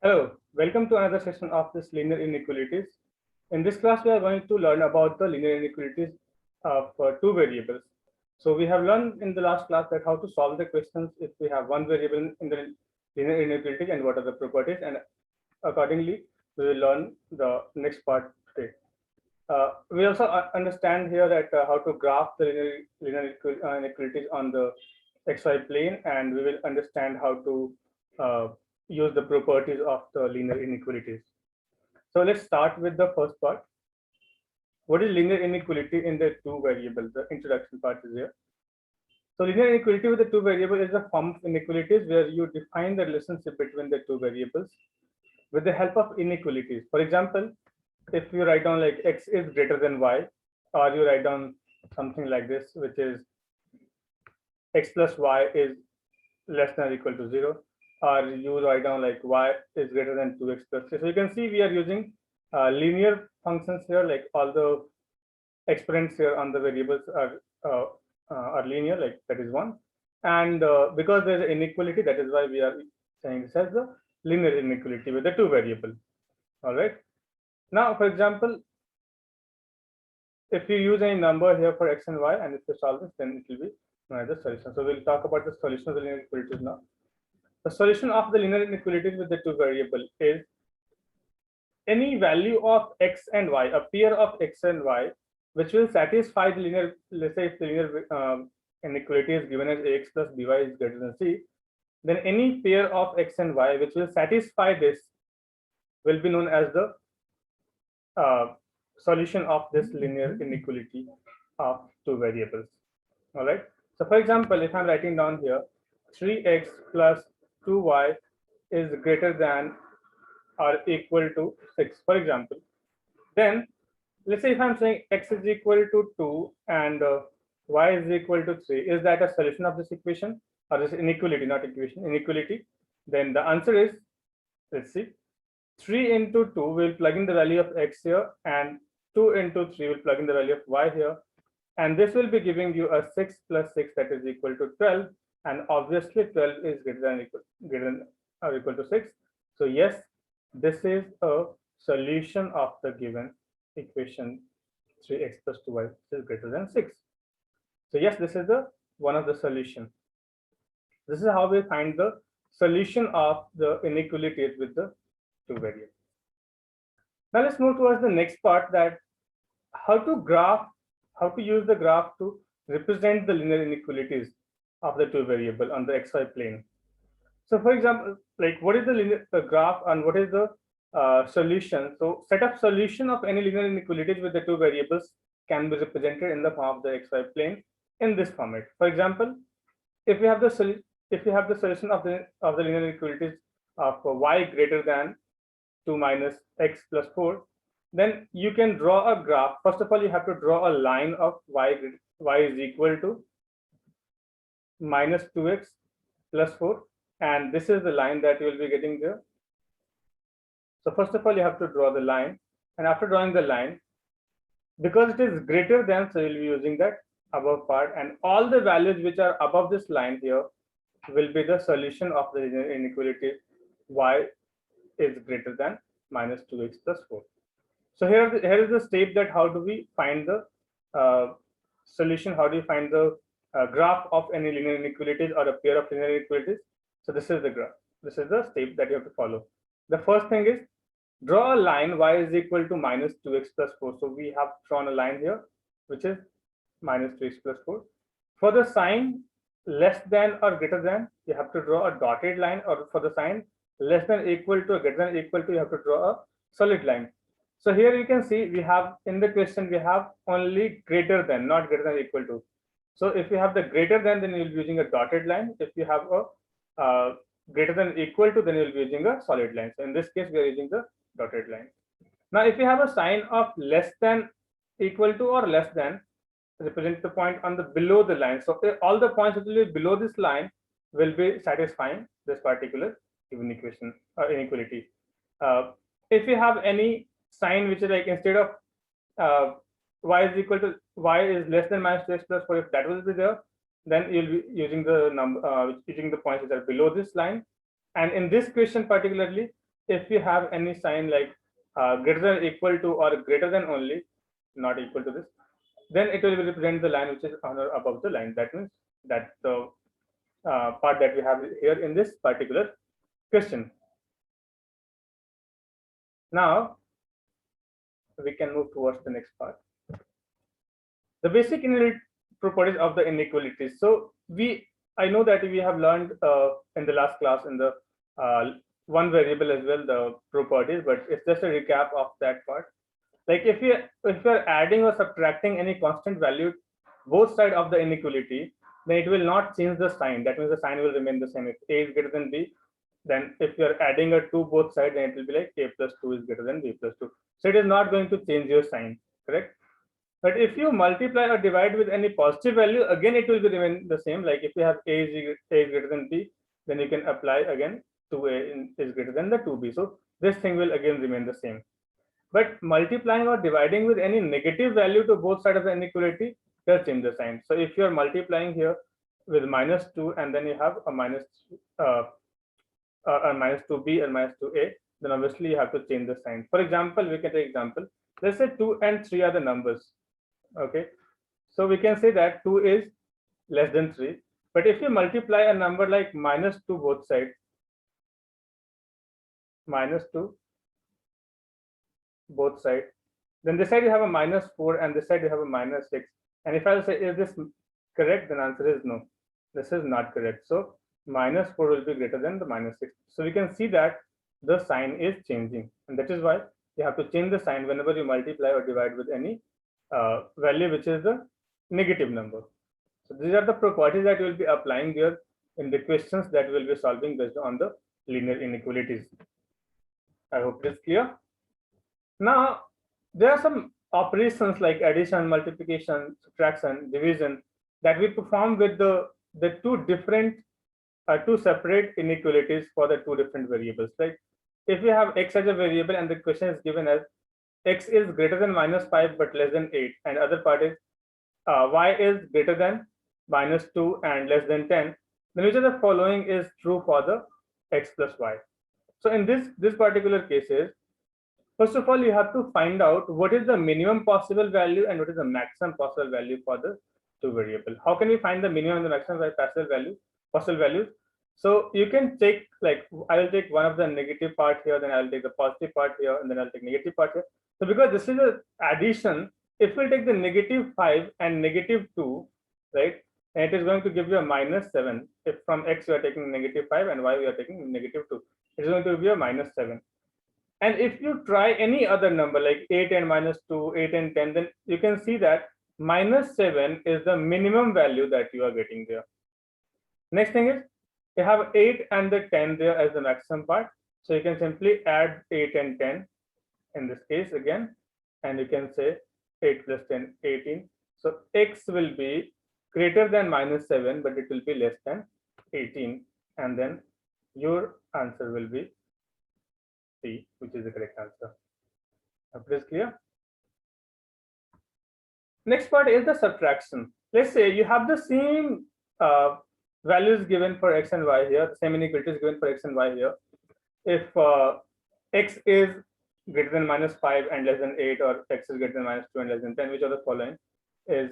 Hello, welcome to another session of this linear inequalities. In this class, we are going to learn about the linear inequalities of two variables. So we have learned in the last class that how to solve the questions if we have one variable in the linear inequality and what are the properties, and accordingly, we will learn the next part today. We also understand here that how to graph the linear inequalities on the xy plane, and we will understand how to uh, use the properties of the linear inequalities. So let's start with the first part. What is linear inequality in the two variables? The introduction part is here. So linear inequality with the two variables is a form of inequalities where you define the relationship between the two variables with the help of inequalities. For example, if you write down like x is greater than y, or you write down something like this, which is x plus y is less than or equal to 0, or you write down like y is greater than 2x plus 3. So you can see we are using linear functions here, like all the exponents here on the variables are linear, like that is one. And because there is an inequality, that is why we are saying this as the linear inequality with the two variable. All right. Now, for example, if you use any number here for x and y, and if you solve this, then it will be known as the solution. So we'll talk about the solution of the linear inequalities now. The solution of the linear inequalities with the two variable is any value of x and y, a pair of x and y, which will satisfy the linear. Let's say if the linear inequality is given as ax plus by is greater than c, then any pair of x and y which will satisfy this will be known as the solution of this linear inequality of two variables. All right. So for example, if I'm writing down here 3x plus 2y is greater than or equal to 6, for example, then let's say if I'm saying x is equal to 2 and y is equal to 3, is that a solution of this equation or this inequality, not equation, inequality? Then the answer is, let's see, 3 into 2 will plug in the value of x here, and 2 into 3 will plug in the value of y here, and this will be giving you a 6 plus 6, that is equal to 12, and obviously 12 is greater than or equal to 6. So yes, this is a solution of the given equation 3x plus 2y is greater than 6. So yes, this is the one of the solution. This is how we find the solution of the inequalities with the two variables. Now let's move towards the next part, that how to use the graph to represent the linear inequalities of the two variable on the xy plane. So for example, like what is the linear graph and what is the solution? So set up solution of any linear inequalities with the two variables can be represented in the form of the xy plane in this format. For example, if we have the solution of the linear inequalities of y greater than 2 minus x plus 4, then you can draw a graph. First of all, you have to draw a line of y is equal to minus 2x plus 4, and this is the line that you will be getting there. So first of all, you have to draw the line, and after drawing the line, because it is greater than, so you'll be using that above part, and all the values which are above this line here will be the solution of the linear inequality y is greater than minus 2x plus 4. So here is the step that how do we find the solution, how do you find the graph of any linear inequalities or a pair of linear inequalities. So this is the graph. This is the step that you have to follow. The first thing is draw a line y is equal to minus 2x plus 4. So we have drawn a line here, which is minus 2x plus 4. For the sign less than or greater than, you have to draw a dotted line, or for the sign less than equal to or greater than equal to, you have to draw a solid line. So here you can see we have in the question we have only greater than, not greater than equal to. So if you have the greater than, then you'll be using a dotted line. If you have a greater than equal to, then you'll be using a solid line. So in this case, we are using the dotted line. Now, if you have a sign of less than equal to or less than, represent the point on the below the line. So all the points that will be below this line will be satisfying this particular given equation or inequality. If you have any sign which is like instead of y is equal to y is less than minus 2x plus 4, if that will be there, then you'll be using the number using the points that are below this line. And in this question particularly, if you have any sign like greater than equal to or greater than only, not equal to this, then it will represent the line which is on or above the line. That means that's the part that we have here in this particular question. Now we can move towards the next part. The basic properties of the inequalities. So I know that we have learned in the last class in the one variable as well, the properties, but it's just a recap of that part. Like if you're adding or subtracting any constant value both sides of the inequality, then it will not change the sign. That means the sign will remain the same. If a is greater than b, then if you're adding a 2 both sides, then it will be like a plus 2 is greater than b plus 2. So it is not going to change your sign, correct? But if you multiply or divide with any positive value, again it will be remain the same. Like if you have a is greater than b, then you can apply again 2a is greater than the 2b. So this thing will again remain the same. But multiplying or dividing with any negative value to both sides of the inequality does change the sign. So if you're multiplying here with minus 2 and then you have a minus 2b and minus 2a, then obviously you have to change the sign. For example, we can take example. Let's say 2 and 3 are the numbers. Okay, so we can say that 2 is less than 3. But if you multiply a number like minus 2 both sides, minus 2 both sides, then this side you have a minus 4 and this side you have a minus 6. And if I'll say, is this correct? Then answer is no, this is not correct. So minus 4 will be greater than the minus 6. So we can see that the sign is changing, and that is why you have to change the sign whenever you multiply or divide with any value which is the negative number. So these are the properties that you will be applying there in the questions that we will be solving based on the linear inequalities. I hope it is clear. Now there are some operations like addition, multiplication, subtraction, division that we perform with the two separate inequalities for the two different variables. Like if we have x as a variable and the question is given as x is greater than minus 5 but less than 8, and other part is y is greater than minus 2 and less than 10, then which of the following is true for the x plus y? So in this particular cases, first of all, you have to find out what is the minimum possible value and what is the maximum possible value for the two variable. How can we find the minimum and the maximum possible values? So you can take, like, I will take one of the negative part here, then I will take the positive part here, and then I'll take negative part here. So because this is an addition, if we take the negative 5 and negative 2, right, and it is going to give you a minus 7. If from x we are taking negative 5 and y we are taking negative 2, it is going to be a minus 7. And if you try any other number like 8 and minus 2, 8 and 10, then you can see that minus 7 is the minimum value that you are getting there. Next thing is, you have 8 and the 10 there as the maximum part. So you can simply add 8 and 10 in this case again, and you can say 8 plus 10, 18. So x will be greater than minus 7, but it will be less than 18. And then your answer will be C, which is the correct answer. Hope it is clear. Next part is the subtraction. Let's say you have the same values given for x and y here, the same inequalities given for x and y here. If x is greater than minus 5 and less than 8, or x is greater than minus 2 and less than 10, which of the following is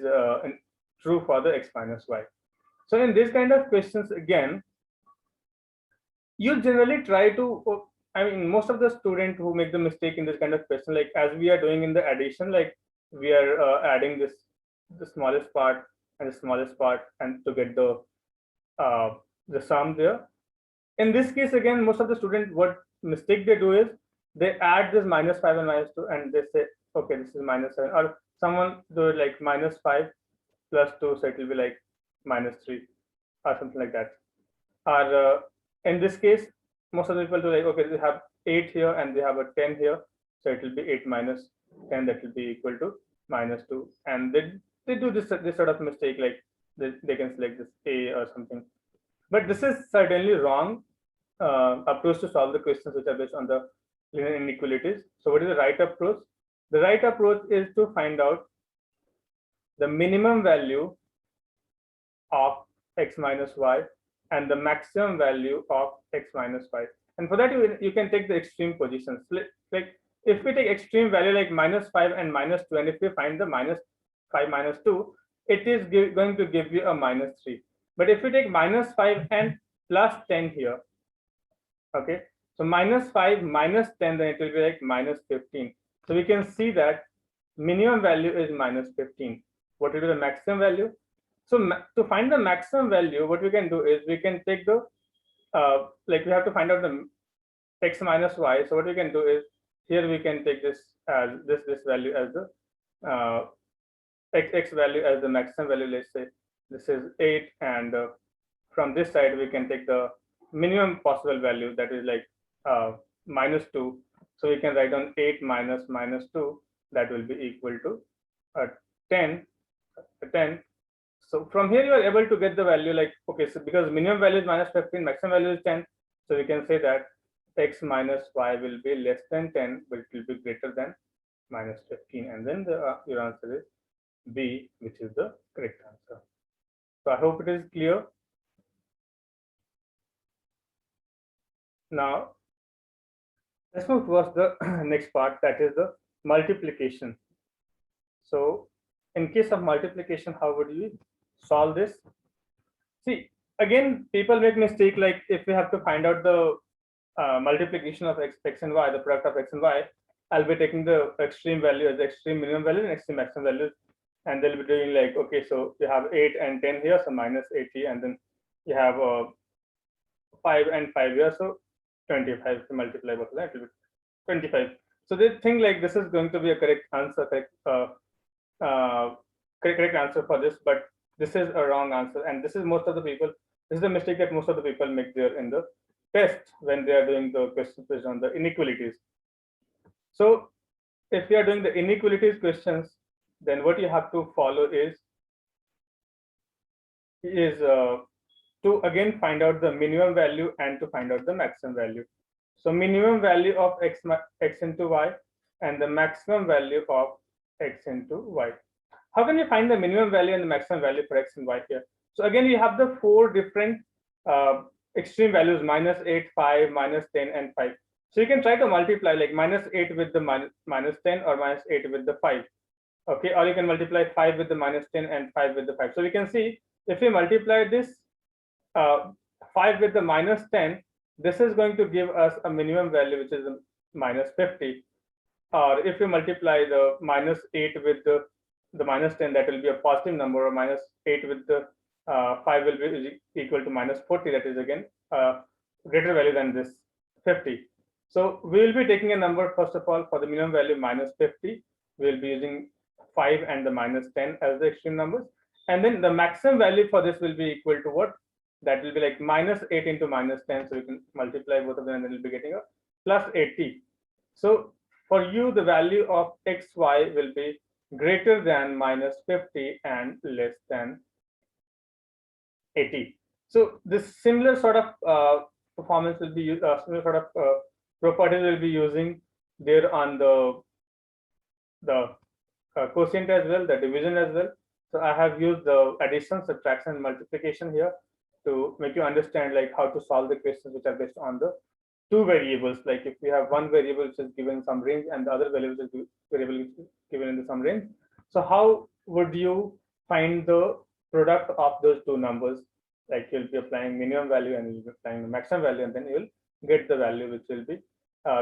true for the x minus y? So in this kind of questions, again, you generally try to, I mean, most of the students who make the mistake in this kind of question, like as we are doing in the addition, like we are adding the smallest part and the smallest part, and to get the sum there. In this case, again, most of the students, what mistake they do is they add this minus 5 and minus 2, and they say, okay, this is minus 7, or someone do it like minus 5 plus 2, so it will be like minus 3 or something like that. Or in this case, most of the people do like, okay, they have 8 here and they have a 10 here, so it will be 8 minus 10, that will be equal to minus 2. And they do this sort of mistake, like they can select this A or something. But this is certainly wrong approach to solve the questions which are based on the linear inequalities. So what is the right approach? The right approach is to find out the minimum value of x minus y and the maximum value of x minus y. And for that, you can take the extreme positions. Like if we take extreme value like -5 and -2, and if we find the -5 -2, it is going to give you a -3. But if we take -5 and +10 here, okay, so -5 -10, then it will be like -15. So we can see that minimum value is -15. What will be the maximum value? So to find the maximum value, what we can do is we can take the like we have to find out the x minus y. So what we can do is here we can take this as this value as the x value as the maximum value. Let's say this is 8, and from this side we can take the minimum possible value, that is like -2. So we can write down 8 minus -2, that will be equal to 10. So from here you are able to get the value like, okay, so because minimum value is -15, maximum value is 10, so we can say that x minus y will be less than 10, but it will be greater than -15, and then your answer is B, which is the correct answer. So I hope it is clear. Now let's move towards the next part, that is the multiplication. So in case of multiplication, how would you solve this? See, again, people make mistake, like if we have to find out the multiplication of x and y, the product of x and y, I'll be taking the extreme value as the extreme minimum value and extreme maximum values, and they'll be doing like, okay, so you have 8 and 10 here, so -80, and then you have 5 and 5 here, so 25 to multiply both of that, it will be 25. So they think like this is going to be a correct answer, correct answer for this, but this is a wrong answer, and this is most of the people. This is the mistake that most of the people make there in the test when they are doing the questions based on the inequalities. So if you are doing the inequalities questions, then what you have to follow is to again find out the minimum value and to find out the maximum value. So minimum value of x into y and the maximum value of x into y. How can you find the minimum value and the maximum value for x and y here? So again, you have the 4 different extreme values, -8, 5, -10, and 5. So you can try to multiply like -8 with the -10 or -8 with the 5. Okay, or you can multiply 5 with the -10 and 5 with the 5. So we can see if we multiply this 5 with the -10, this is going to give us a minimum value which is -50. Or if you multiply the -8 with the -10, that will be a positive number, or -8 with the 5 will be equal to -40, that is again greater value than this 50. So we will be taking a number, first of all, for the minimum value -50. We will be using 5 and the -10 as the extreme numbers. And then the maximum value for this will be equal to what? That will be like -8 into -10. So you can multiply both of them and then you'll be getting a +80. So for you, the value of xy will be greater than -50 and less than 80. So this similar sort of performance will be used, similar sort of properties will be using there on the quotient as well, the division as well. So I have used the addition, subtraction, and multiplication here to make you understand like how to solve the questions which are based on the 2 variables. Like if we have one variable which is given some range and the other variable is given in some range. So how would you find the product of those 2 numbers? Like you'll be applying minimum value and you'll be applying the maximum value, and then you will get the value which will be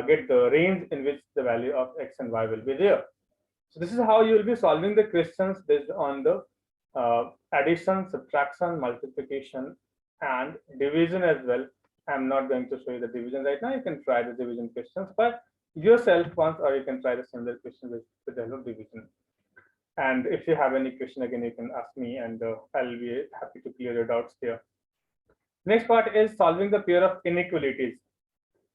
get the range in which the value of x and y will be there. So this is how you will be solving the questions based on the addition, subtraction, multiplication, and division as well. I'm not going to show you the division right now. You can try the division questions by yourself once, or you can try the similar questions with the help of division. And if you have any question, again, you can ask me, and I'll be happy to clear your doubts here. Next part is solving the pair of inequalities.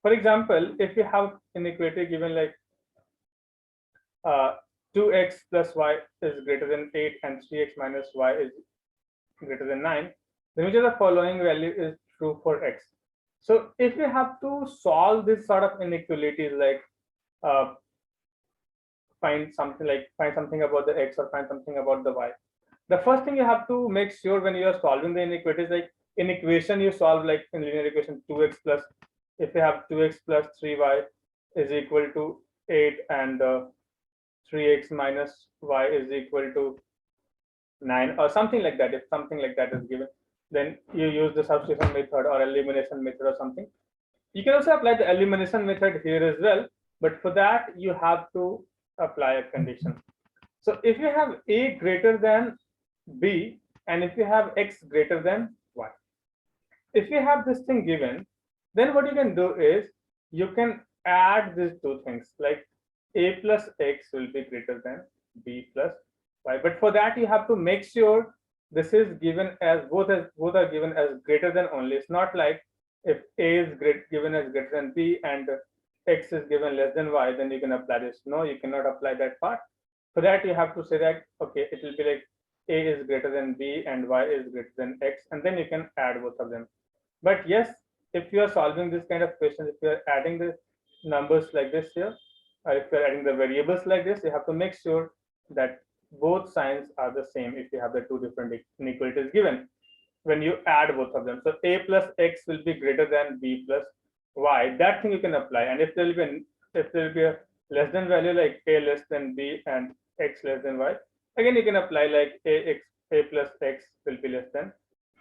For example, if you have inequality given like 2x plus y is greater than 8 and 3x minus y is greater than 9, then which of the following value is true for x? So if you have to solve this sort of inequalities, like find something about the x or find something about the y, the first thing you have to make sure when you are solving the inequalities, like in equation you solve like in linear equation 2x plus if you have 2x plus 3y is equal to 8 and 3x minus y is equal to 9 or something like that, if something like that is given, then you use the substitution method or elimination method or something. You can also apply the elimination method here as well, but for that you have to apply a condition. So if you have a greater than b and if you have x greater than y, if you have this thing given, then what you can do is you can add these two things, like a plus x will be greater than b plus y. But for that you have to make sure this is given as both are given as greater than only. It's not like if a is given as greater than b and x is given less than y, then you can apply this. No, you cannot apply that part. For that you have to say that okay, it will be like a is greater than b and y is greater than x, and then you can add both of them. But yes, if you are solving this kind of questions, if you are adding the numbers like this here, or if you're adding the variables like this, you have to make sure that both signs are the same if you have the two different inequalities given when you add both of them. So a plus x will be greater than b plus y. That thing you can apply. And if there will be a less than value like a less than b and x less than y, again you can apply like a plus x will be less than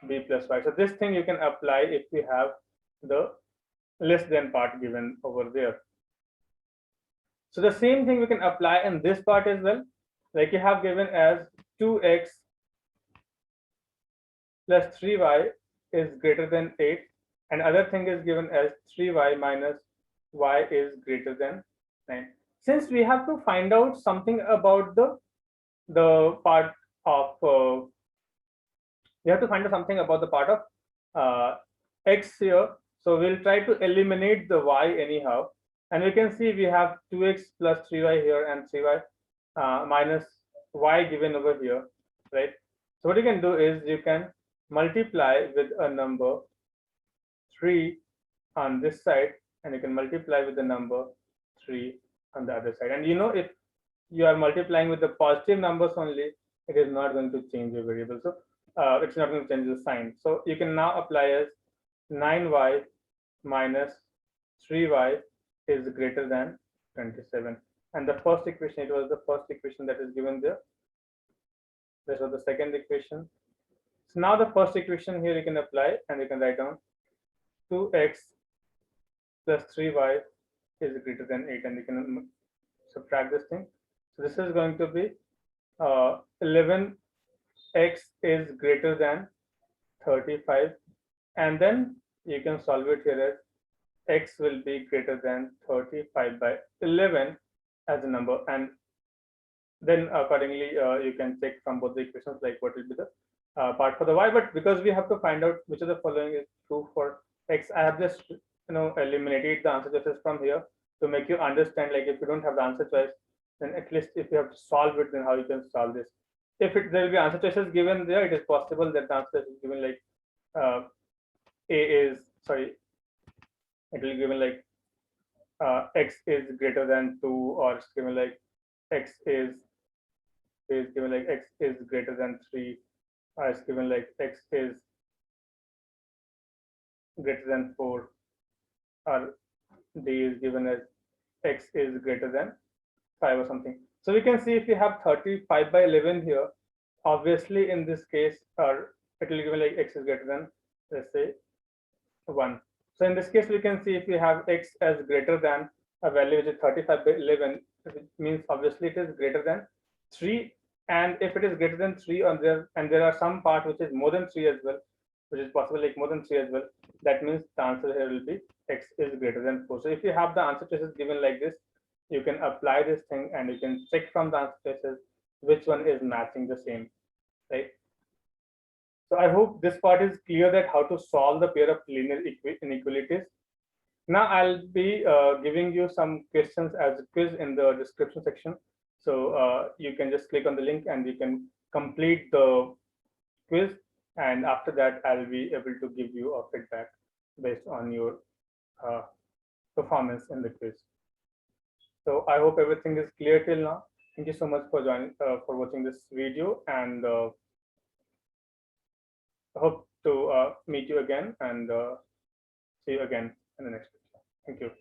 b plus y. So this thing you can apply if we have the less than part given over there. So the same thing we can apply in this part as well. Like you have given as 2x plus 3y is greater than 8, and other thing is given as 3y minus y is greater than 9. Since we have to find out something about the part of we have to find out something about the part of x here, so we'll try to eliminate the y anyhow, and we can see we have 2x plus 3y here and 3y minus y given over here, right? So what you can do is you can multiply with a number 3 on this side, and you can multiply with the number 3 on the other side. And you know, if you are multiplying with the positive numbers only, it is not going to change your variable. So it's not going to change the sign. So you can now apply as 9y minus 3y is greater than 27. And the first equation, it was the first equation that is given there. This was the second equation. So now the first equation here you can apply, and you can write down 2x plus 3y is greater than 8, and you can subtract this thing. So this is going to be 11x is greater than 35, and then you can solve it here as x will be greater than 35 by 11 as a number, and then accordingly you can check from both the equations like what will be the part for the y. But because we have to find out which of the following is true for x, I have just eliminated the answer choices from here to make you understand, like if you don't have the answer choice, then at least if you have to solve it, then how you can solve this. If there will be answer choices given there, it is possible that the answer is given like it will be given like x is greater than 2, or it's given like x is given like x is greater than 3, or it's given like x is greater than 4, or d is given as x is greater than 5 or something. So we can see if you have 35 by 11 here, obviously in this case, or it will give like x is greater than, let's say, 1. So in this case, we can see if you have x as greater than a value which is 35 by 11, it means obviously it is greater than 3. And if it is greater than 3 on there, and there are some part which is more than 3 as well, which is possible like more than 3 as well, that means the answer here will be x is greater than 4. So if you have the answer choices given like this, you can apply this thing and you can check from the answer choices which one is matching the same, right? So I hope this part is clear, that how to solve the pair of linear inequalities. Now I'll be giving you some questions as a quiz in the description section. So you can just click on the link and you can complete the quiz. And after that, I'll be able to give you a feedback based on your performance in the quiz. So I hope everything is clear till now. Thank you so much for joining, for watching this video, and I hope to meet you again and see you again in the next video. Thank you.